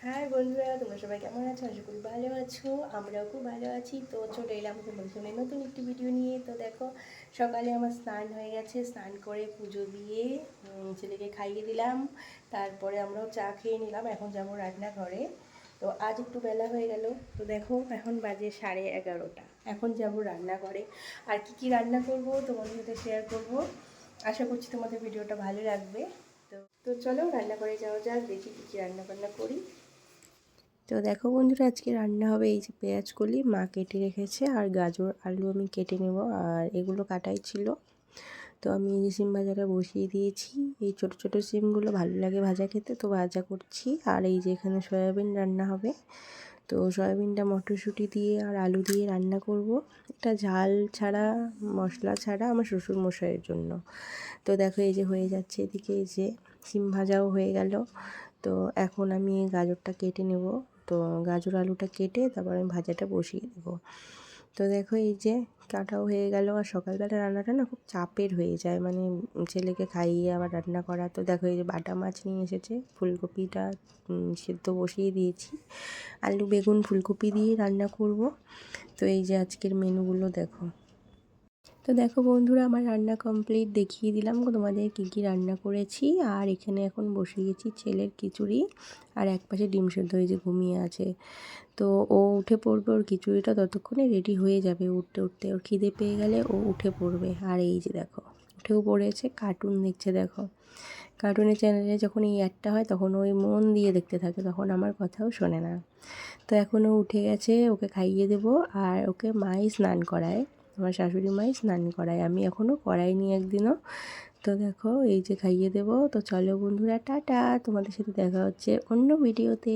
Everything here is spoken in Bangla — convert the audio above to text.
হাই বন্ধুরা, তোমরা সবাই কেমন আছো? আশা করি ভালো আছো। আমরাও খুব ভালো আছি। তো চলে এলাম তোমাদের সঙ্গে নতুন একটি ভিডিও নিয়ে। তো দেখো, সকালে আমার স্নান হয়ে গেছে। স্নান করে পুজো দিয়ে ছেলেকে খাইয়ে দিলাম। তারপরে আমরাও চা খেয়ে নিলাম। এখন যাবো রান্নাঘরে। তো আজ একটু বেলা হয়ে গেল। তো দেখো, এখন বাজে 11:30। এখন যাব রান্নাঘরে। আর কি কি রান্না করব তোমাদের সাথে শেয়ার করব। আশা করছি তোমাদের ভিডিওটা ভালো লাগবে। তো চলো রান্না করে যাওয়া যাক, দেখি কী কী রান্না করি। তো দেখো বন্ধুরা, আজকে রান্না হবে এই যে পেঁয়াজ কলি মা কেটে রেখেছে, আর গাজর আলু আমি কেটে নেব, আর এগুলো কাটাই ছিল। তো আমি এই যে সিম ভাজাটা বসিয়ে দিয়েছি। এই ছোট ছোট সিমগুলো ভালো লাগে ভাজা খেতে, তো ভাজা করছি। আর এই যে এখানে সয়াবিন রান্না হবে। তো সয়াবিনটা মটরশুঁটি দিয়ে আর আলু দিয়ে রান্না করব। এটা ঝাল ছাড়া, মশলা ছাড়া, আমার শ্বশুর মশাইয়ের জন্য। তো দেখো এই যে হয়ে যাচ্ছে, এদিকে এই যে সিম ভাজাও হয়ে গেল। তো এখন আমি গাজরটা কেটে নেব। তো গাজর আলুটা কেটে তারপর আমি ভাজাটা বসিয়ে দেবো। তো দেখো এই যে কাটাও হয়ে গেল। আর সকালবেলা রান্নাটা না খুব চাপের হয়ে যায়, মানে ছেলেকে খাইয়ে আবার রান্না করা। তো দেখো এই যে বাটা মাছ নিয়ে এসেছে, ফুলকপিটা সেদ্ধ বসিয়ে দিয়েছি। আলু বেগুন ফুলকপি দিয়ে রান্না করব। তো এই যে আজকের মেনুগুলো দেখো। তো দেখো বন্ধুরা, আমার রান্না কমপ্লিট, দেখিয়ে দিলাম তোমাদের কী কী রান্না করেছি। আর এখানে এখন বসিয়েছি ছেলের খিচুড়ি, আর একপাশে ডিম সেদ্ধ হয়ে যে ঘুমিয়ে আছে। তো ও উঠে পড়বে, ওর খিচুড়িটা ততক্ষণে রেডি হয়ে যাবে। উঠতে উঠতে ওর খিদে পেয়ে গেলে ও উঠে পড়বে। আর এই যে দেখো, উঠেও পড়েছে, কার্টুন দেখছে। দেখো, কার্টুনের চ্যানেলে যখন এই অ্যাডটা হয় তখন ওই মন দিয়ে দেখতে থাকে, তখন আমার কথাও শোনে না। তো এখন ও উঠে গেছে, ওকে খাইয়ে দেবো। আর ওকে মাই স্নান করায়, আমার শাশুড়ি মাই স্নান করায়, আমি এখনও করাইনি একদিনও। তো দেখো এই যে খাইয়ে দেবো। তো চলো বন্ধুরা, টাটা, তোমাদের সাথে দেখা হচ্ছে অন্য ভিডিওতে।